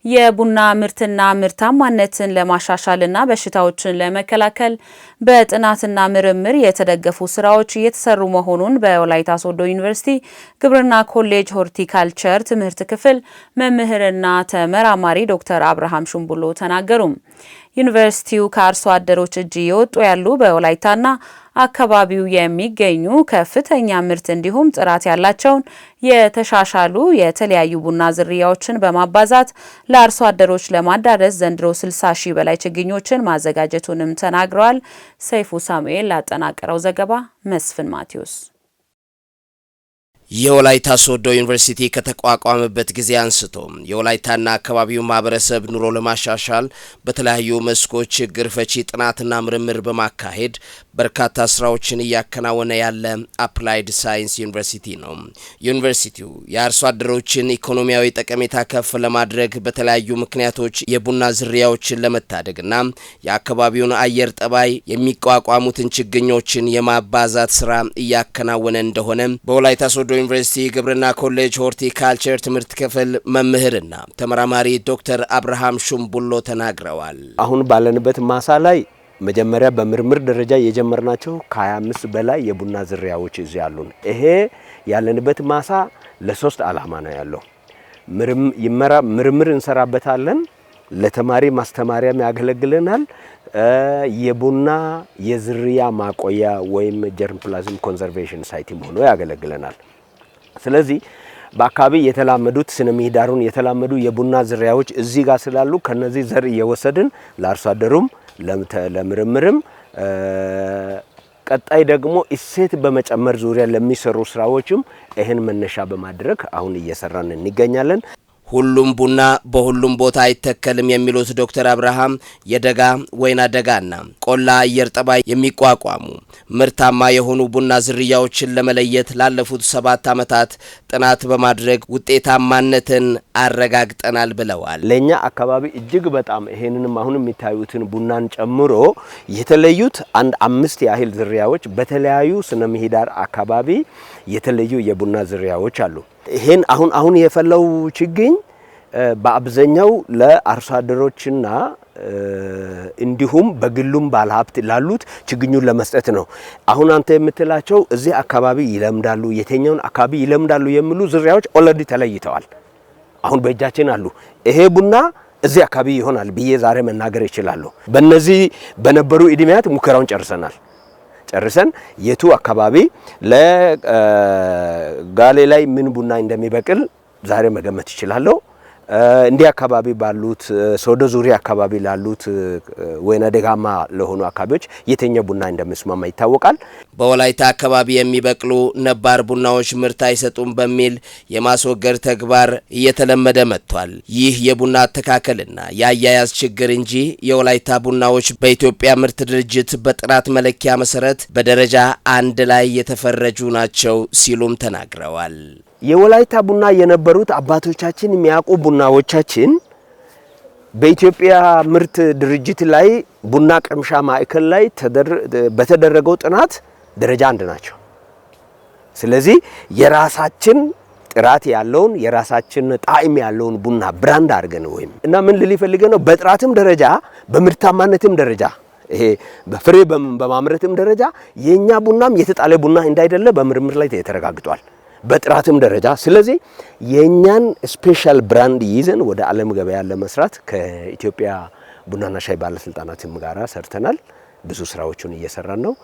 የቡና ምርትና ምርታማነትን ለማሻሻልና በሽታዎችን ለመከላከል በጥናትና ምርምር የተደገፉ ስራዎች እየተሰሩ መሆኑን በወላይታ ሶዶ ዩኒቨርሲቲ ግብርና ኮሌጅ ሆርቲካልቸር ትምህርት ክፍል መምህርና ተመራማሪ ዶክተር አብርሃም ሹምቡሎ ተናገሩ። ዩኒቨርሲቲው ከአርሶ አደሮች እጅ እየወጡ ያሉ በወላይታና አካባቢው የሚገኙ ከፍተኛ ምርት እንዲሁም ጥራት ያላቸውን የተሻሻሉ የተለያዩ ቡና ዝርያዎችን በማባዛት ለአርሶ አደሮች ለማዳረስ ዘንድሮ 60 ሺህ በላይ ችግኞችን ማዘጋጀቱንም ተናግረዋል። ሰይፉ ሳሙኤል ላጠናቀረው ዘገባ መስፍን ማቴዎስ። የወላይታ ሶዶ ዩኒቨርሲቲ ከተቋቋመበት ጊዜ አንስቶ የወላይታና አካባቢው ማህበረሰብ ኑሮ ለማሻሻል በተለያዩ መስኮች ችግር ፈቺ ጥናትና ምርምር በማካሄድ በርካታ ስራዎችን እያከናወነ ያለ አፕላይድ ሳይንስ ዩኒቨርሲቲ ነው። ዩኒቨርሲቲው የአርሶ አደሮችን ኢኮኖሚያዊ ጠቀሜታ ከፍ ለማድረግ በተለያዩ ምክንያቶች የቡና ዝርያዎችን ለመታደግና የአካባቢውን አየር ጠባይ የሚቋቋሙትን ችግኞችን የማባዛት ስራ እያከናወነ እንደሆነ በወላይታ ሶዶ ዩኒቨርሲቲ ግብርና ኮሌጅ ሆርቲካልቸር ትምህርት ክፍል መምህርና ተመራማሪ ዶክተር አብርሃም ሹምቡሎ ተናግረዋል። አሁን ባለንበት ማሳ ላይ መጀመሪያ በምርምር ደረጃ የጀመርናቸው ከ25 በላይ የቡና ዝርያዎች እዚህ አሉን። ይሄ ያለንበት ማሳ ለሶስት ዓላማ ነው ያለው። ምርምር እንሰራበታለን፣ ለተማሪ ማስተማሪያም ያገለግለናል፣ የቡና የዝርያ ማቆያ ወይም ጀርም ፕላዝም ኮንዘርቬሽን ሳይትም ሆኖ ያገለግለናል። ስለዚህ በአካባቢ የተላመዱት ስነ ምህዳሩን የተላመዱ የቡና ዝርያዎች እዚህ ጋር ስላሉ ከነዚህ ዘር እየወሰድን ለአርሶ አደሩም ለምርምርም ቀጣይ ደግሞ እሴት በመጨመር ዙሪያ ለሚሰሩ ስራዎችም ይሄን መነሻ በማድረግ አሁን እየሰራን እንገኛለን። ሁሉም ቡና በሁሉም ቦታ አይተከልም የሚሉት ዶክተር አብርሃም የደጋ ወይና ደጋና ቆላ አየር ጠባይ የሚቋቋሙ ምርታማ የሆኑ ቡና ዝርያዎችን ለመለየት ላለፉት 7 ዓመታት ጥናት በማድረግ ውጤታማነትን አረጋግጠናል ብለዋል። ለኛ አካባቢ እጅግ በጣም ይሄንንም አሁን የሚታዩትን ቡናን ጨምሮ የተለዩት 5 ያህል ዝርያዎች በተለያዩ ስነ ምህዳር አካባቢ የተለዩ የቡና ዝርያዎች አሉ። ይሄን አሁን የፈለው ችግኝ በአብዛኛው ለአርሶ አደሮችና እንዲሁም በግሉም ባለሀብት ላሉት ችግኙን ለመስጠት ነው። አሁን አንተ የምትላቸው እዚህ አካባቢ ይለምዳሉ፣ የተኛውን አካባቢ ይለምዳሉ የሚሉ ዝርያዎች ኦልሬዲ ተለይተዋል። አሁን በእጃችን አሉ። ይሄ ቡና እዚህ አካባቢ ይሆናል ብዬ ዛሬ መናገር ይችላል። በእነዚህ በነበሩ እድሜያት ሙከራውን ጨርሰን የቱ አካባቢ ለጋሌ ላይ ምን ቡና እንደሚበቅል ዛሬ መገመት ይችላል። እንዲህ አካባቢ ባሉት ሶዶ ዙሪያ አካባቢ ላሉት ወይና ደጋማ ለሆኑ አካባቢዎች የተኛ ቡና እንደሚስማማ ይታወቃል። በወላይታ አካባቢ የሚበቅሉ ነባር ቡናዎች ምርት አይሰጡም በሚል የማስወገድ ተግባር እየተለመደ መጥቷል። ይህ የቡና አተካከልና የአያያዝ ችግር እንጂ የወላይታ ቡናዎች በኢትዮጵያ ምርት ድርጅት በጥራት መለኪያ መሰረት በደረጃ 1 ላይ የተፈረጁ ናቸው ሲሉም ተናግረዋል። የወላይታ ቡና የነበሩት አባቶቻችን የሚያውቁ ቡናዎቻችን በኢትዮጵያ ምርት ድርጅት ላይ ቡና ቅምሻ ማዕከል ላይ በተደረገው ጥናት ደረጃ 1 ናቸው። ስለዚህ የራሳችን ጥራት ያለውን የራሳችን ጣዕም ያለውን ቡና ብራንድ አድርገን ወይም እና ምን ልል ይፈልገ ነው በጥራትም ደረጃ በምርታማነትም ደረጃ ይሄ በፍሬ በማምረትም ደረጃ የኛ ቡናም የተጣለ ቡና እንዳይደለ በምርምር ላይ ተረጋግጧል። በጥራትም ደረጃ ስለዚህ የኛን ስፔሻል ብራንድ ይዘን ወደ ዓለም ገበያ ለመስራት ከኢትዮጵያ ቡናና ሻይ ባለስልጣናትም ጋራ ሰርተናል። ብዙ ስራዎችን እየሰራን ነው።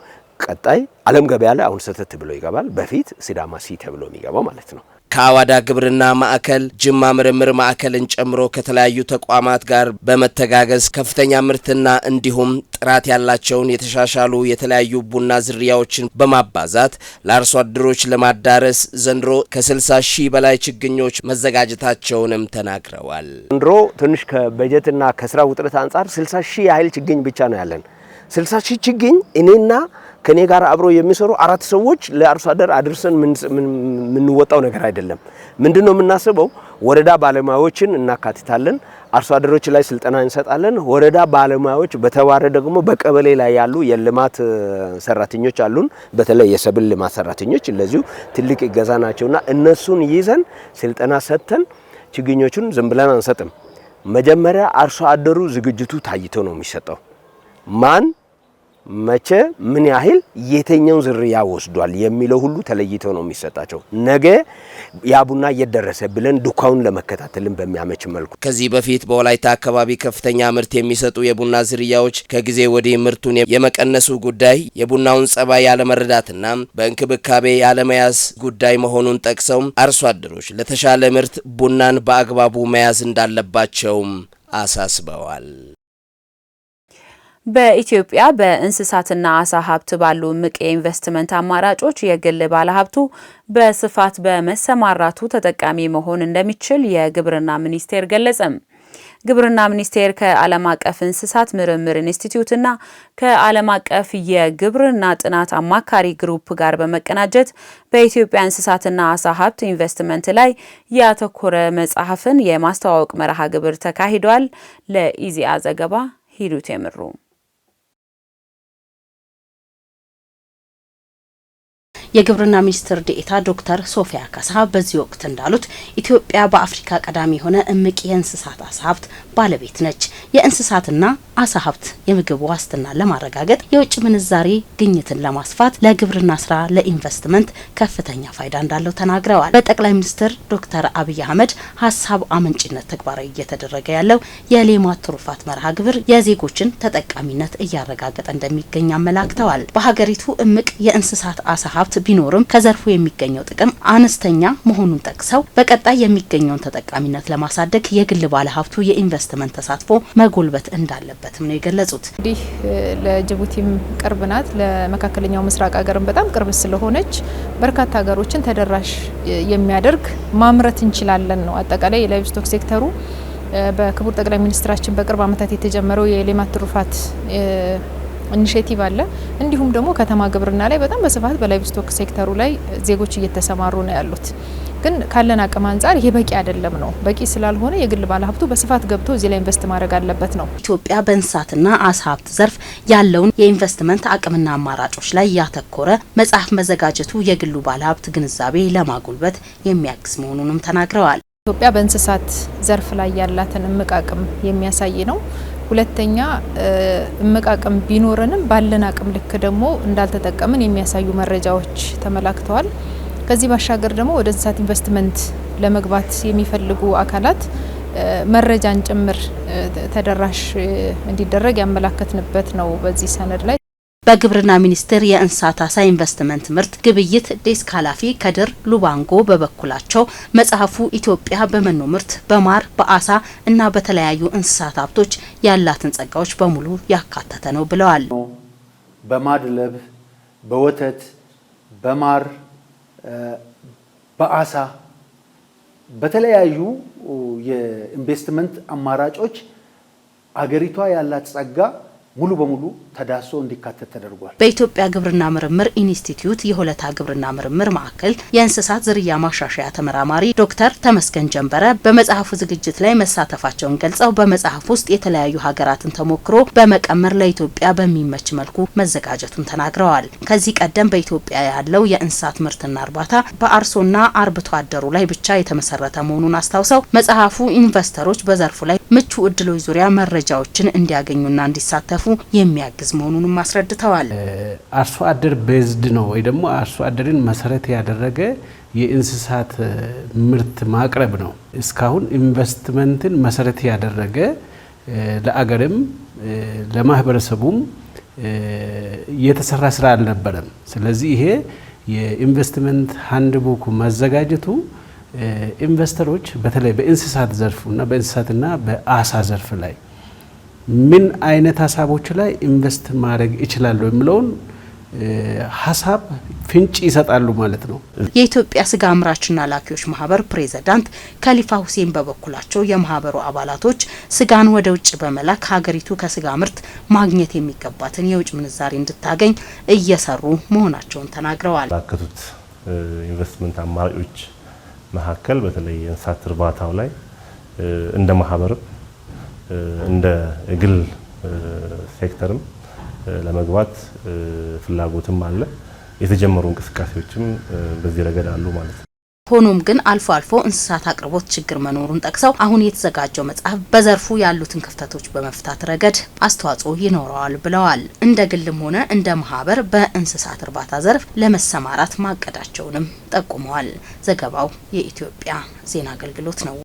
ቀጣይ ዓለም ገበያ ላይ አሁን ሰተት ብሎ ይገባል። በፊት ሲዳማ ሲ ተብሎ የሚገባው ማለት ነው። ከአዋዳ ግብርና ማዕከል ጅማ ምርምር ማዕከልን ጨምሮ ከተለያዩ ተቋማት ጋር በመተጋገዝ ከፍተኛ ምርትና እንዲሁም ጥራት ያላቸውን የተሻሻሉ የተለያዩ ቡና ዝርያዎችን በማባዛት ለአርሶ አደሮች ለማዳረስ ዘንድሮ ከ60 ሺህ በላይ ችግኞች መዘጋጀታቸውንም ተናግረዋል። ዘንድሮ ትንሽ ከበጀትና ከስራ ውጥረት አንጻር 60 ሺህ ያህል ችግኝ ብቻ ነው ያለን። 60 ሺህ ችግኝ እኔና ከኔ ጋር አብሮ የሚሰሩ 4 ሰዎች ለአርሶ አደር አድርሰን ምንወጣው ነገር አይደለም። ምንድነው የምናስበው? ወረዳ ባለሙያዎችን እናካትታለን። አርሶ አደሮች ላይ ስልጠና እንሰጣለን። ወረዳ ባለሙያዎች በተዋረ ደግሞ በቀበሌ ላይ ያሉ የልማት ሰራተኞች አሉን። በተለይ የሰብል ልማት ሰራተኞች ለዚሁ ትልቅ ይገዛ ናቸውና እነሱን ይዘን ስልጠና ሰጥተን ችግኞቹን ዝም ብለን አንሰጥም። መጀመሪያ አርሶ አደሩ ዝግጅቱ ታይቶ ነው የሚሰጠው። ማን መቼ ምን ያህል የተኛው ዝርያ ወስዷል የሚለው ሁሉ ተለይቶ ነው የሚሰጣቸው። ነገ ያ ቡና እየደረሰ ብለን ዱካውን ለመከታተልን በሚያመች መልኩ ከዚህ በፊት በወላይታ አካባቢ ከፍተኛ ምርት የሚሰጡ የቡና ዝርያዎች ከጊዜ ወዲህ ምርቱን የመቀነሱ ጉዳይ የቡናውን ጸባይ ያለመረዳትና በእንክብካቤ ያለመያዝ ጉዳይ መሆኑን ጠቅሰው አርሶ አደሮች ለተሻለ ምርት ቡናን በአግባቡ መያዝ እንዳለባቸው አሳስበዋል። በኢትዮጵያ በእንስሳትና አሳ ሀብት ባሉ እምቅ የኢንቨስትመንት አማራጮች የግል ባለሀብቱ በስፋት በመሰማራቱ ተጠቃሚ መሆን እንደሚችል የግብርና ሚኒስቴር ገለጸም። ግብርና ሚኒስቴር ከዓለም አቀፍ እንስሳት ምርምር ኢንስቲትዩትና ከዓለም አቀፍ የግብርና ጥናት አማካሪ ግሩፕ ጋር በመቀናጀት በኢትዮጵያ እንስሳትና አሳ ሀብት ኢንቨስትመንት ላይ ያተኮረ መጽሐፍን የማስተዋወቅ መርሃ ግብር ተካሂዷል። ለኢዜአ ዘገባ ሂዱት የምሩ የግብርና ሚኒስትር ዴኤታ ዶክተር ሶፊያ ካሳ በዚህ ወቅት እንዳሉት ኢትዮጵያ በአፍሪካ ቀዳሚ የሆነ እምቅ የእንስሳት አሳ ሀብት ባለቤት ነች። የእንስሳትና አሳ ሀብት የምግብ ዋስትና ለማረጋገጥ የውጭ ምንዛሬ ግኝትን ለማስፋት ለግብርና ስራ ለኢንቨስትመንት ከፍተኛ ፋይዳ እንዳለው ተናግረዋል። በጠቅላይ ሚኒስትር ዶክተር አብይ አህመድ ሀሳብ አመንጭነት ተግባራዊ እየተደረገ ያለው የሌማት ትሩፋት መርሃ ግብር የዜጎችን ተጠቃሚነት እያረጋገጠ እንደሚገኝ አመላክተዋል። በሀገሪቱ እምቅ የእንስሳት አሳ ሀብት ቢኖርም ከዘርፉ የሚገኘው ጥቅም አነስተኛ መሆኑን ጠቅሰው በቀጣይ የሚገኘውን ተጠቃሚነት ለማሳደግ የግል ባለሀብቱ የኢንቨስትመንት ተሳትፎ መጎልበት እንዳለበትም ነው የገለጹት። እንዲህ ለጅቡቲም ቅርብ ናት፣ ለመካከለኛው ምስራቅ ሀገርም በጣም ቅርብ ስለሆነች በርካታ ሀገሮችን ተደራሽ የሚያደርግ ማምረት እንችላለን ነው። አጠቃላይ የላይቭስቶክ ሴክተሩ በክቡር ጠቅላይ ሚኒስትራችን በቅርብ ዓመታት የተጀመረው የሌማት ትሩፋት ኢኒሼቲቭ አለ። እንዲሁም ደግሞ ከተማ ግብርና ላይ በጣም በስፋት በላይቭስቶክ ሴክተሩ ላይ ዜጎች እየተሰማሩ ነው ያሉት። ግን ካለን አቅም አንጻር ይሄ በቂ አይደለም ነው። በቂ ስላልሆነ የግል ባለሀብቱ በስፋት ገብቶ እዚህ ላይ ኢንቨስት ማድረግ አለበት ነው። ኢትዮጵያ በእንስሳትና አሳ ሀብት ዘርፍ ያለውን የኢንቨስትመንት አቅምና አማራጮች ላይ ያተኮረ መጽሐፍ መዘጋጀቱ የግሉ ባለሀብት ግንዛቤ ለማጎልበት የሚያግዝ መሆኑንም ተናግረዋል። ኢትዮጵያ በእንስሳት ዘርፍ ላይ ያላትን እምቅ አቅም የሚያሳይ ነው። ሁለተኛ እምቅ አቅም ቢኖርንም ባለን አቅም ልክ ደግሞ እንዳልተጠቀምን የሚያሳዩ መረጃዎች ተመላክተዋል። ከዚህ ባሻገር ደግሞ ወደ እንስሳት ኢንቨስትመንት ለመግባት የሚፈልጉ አካላት መረጃን ጭምር ተደራሽ እንዲደረግ ያመላከትንበት ነው በዚህ ሰነድ ላይ። በግብርና ሚኒስቴር የእንስሳት አሳ ኢንቨስትመንት ምርት ግብይት ዴስክ ኃላፊ ከድር ሉባንጎ በበኩላቸው መጽሐፉ ኢትዮጵያ በመኖ ምርት፣ በማር፣ በአሳ እና በተለያዩ እንስሳት ሀብቶች ያላትን ጸጋዎች በሙሉ ያካተተ ነው ብለዋል። በማድለብ፣ በወተት፣ በማር፣ በአሳ በተለያዩ የኢንቨስትመንት አማራጮች አገሪቷ ያላት ጸጋ ሙሉ በሙሉ ተዳሶ እንዲካተት ተደርጓል። በኢትዮጵያ ግብርና ምርምር ኢንስቲትዩት የሆለታ ግብርና ምርምር ማዕከል የእንስሳት ዝርያ ማሻሻያ ተመራማሪ ዶክተር ተመስገን ጀንበረ በመጽሐፉ ዝግጅት ላይ መሳተፋቸውን ገልጸው በመጽሐፍ ውስጥ የተለያዩ ሀገራትን ተሞክሮ በመቀመር ለኢትዮጵያ በሚመች መልኩ መዘጋጀቱን ተናግረዋል። ከዚህ ቀደም በኢትዮጵያ ያለው የእንስሳት ምርትና እርባታ በአርሶና አርብቶ አደሩ ላይ ብቻ የተመሰረተ መሆኑን አስታውሰው መጽሐፉ ኢንቨስተሮች በዘርፉ ላይ ምቹ እድሎች ዙሪያ መረጃዎችን እንዲያገኙና እንዲሳተፉ የሚያግዝ መሆኑንም አስረድተዋል። አርሶ አደር ቤዝድ ነው ወይ ደግሞ አርሶ አደርን መሰረት ያደረገ የእንስሳት ምርት ማቅረብ ነው። እስካሁን ኢንቨስትመንትን መሰረት ያደረገ ለአገርም ለማህበረሰቡም የተሰራ ስራ አልነበረም። ስለዚህ ይሄ የኢንቨስትመንት ሃንድቡክ መዘጋጀቱ ኢንቨስተሮች በተለይ በእንስሳት ዘርፉና በእንስሳትና በአሳ ዘርፍ ላይ ምን አይነት ሀሳቦች ላይ ኢንቨስት ማድረግ ይችላሉ የሚለውን ሀሳብ ፍንጭ ይሰጣሉ ማለት ነው። የኢትዮጵያ ስጋ አምራችና ላኪዎች ማህበር ፕሬዝዳንት ከሊፋ ሁሴን በበኩላቸው የማህበሩ አባላቶች ስጋን ወደ ውጭ በመላክ ሀገሪቱ ከስጋ ምርት ማግኘት የሚገባትን የውጭ ምንዛሬ እንድታገኝ እየሰሩ መሆናቸውን ተናግረዋል። ባከቱት ኢንቨስትመንት አማራጮች መካከል በተለይ የእንስሳት እርባታው ላይ እንደ ማህበር እንደ ግል ሴክተርም ለመግባት ፍላጎትም አለ። የተጀመሩ እንቅስቃሴዎችም በዚህ ረገድ አሉ ማለት ነው። ሆኖም ግን አልፎ አልፎ እንስሳት አቅርቦት ችግር መኖሩን ጠቅሰው አሁን የተዘጋጀው መጽሐፍ በዘርፉ ያሉትን ክፍተቶች በመፍታት ረገድ አስተዋጽኦ ይኖረዋል ብለዋል። እንደ ግልም ሆነ እንደ ማህበር በእንስሳት እርባታ ዘርፍ ለመሰማራት ማቀዳቸውንም ጠቁመዋል። ዘገባው የኢትዮጵያ ዜና አገልግሎት ነው።